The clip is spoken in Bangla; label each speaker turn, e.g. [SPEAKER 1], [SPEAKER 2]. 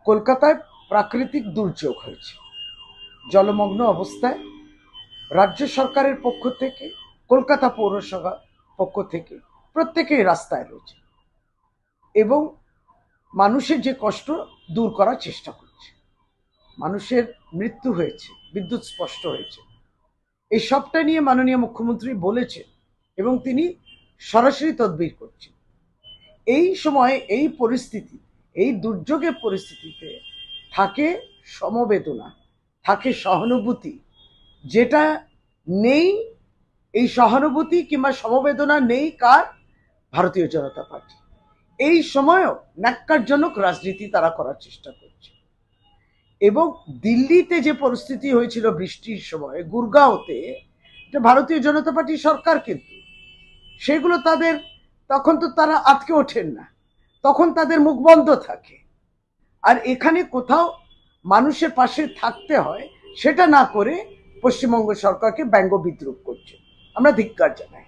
[SPEAKER 1] কলকাতায় প্রাকৃতিক দুর্যোগ হয়েছে। জলমগ্ন অবস্থায় রাজ্য সরকারের পক্ষ থেকে, কলকাতা পৌরসভার পক্ষ থেকে প্রত্যেকেই রাস্তায় রয়েছে এবং মানুষের যে কষ্ট দূর করার চেষ্টা করছে। মানুষের মৃত্যু হয়েছে, বিদ্যুৎ স্পষ্ট হয়েছে, এই সবটা নিয়ে মাননীয় মুখ্যমন্ত্রী বলেছেন এবং তিনি সরাসরি তদবির করছেন। এই সময়ে, এই পরিস্থিতি, এই দুর্যোগের পরিস্থিতিতে থাকে সমবেদনা, থাকে সহানুভূতি, যেটা নেই। এই সহানুভূতি কিংবা সমবেদনা নেই কার? ভারতীয় জনতা পার্টি। এই সময়ও ন্যাক্কারজনক রাজনীতি তারা করার চেষ্টা করছে। এবং দিল্লিতে যে পরিস্থিতি হয়েছিল বৃষ্টির সময়, গুরগাঁওতে, এটা ভারতীয় জনতা পার্টির সরকার, কিন্তু সেগুলো তাদের, তখন তো তারা আটকে ওঠেন না, তখন তাদের মুখ বন্ধ থাকে। আর এখানে কোথাও মানুষের পাশে থাকতে হয়, সেটা না করে পশ্চিমবঙ্গ সরকারকে ব্যঙ্গ বিদ্রুপ করছে। আমরা ধিক্কার জানাই।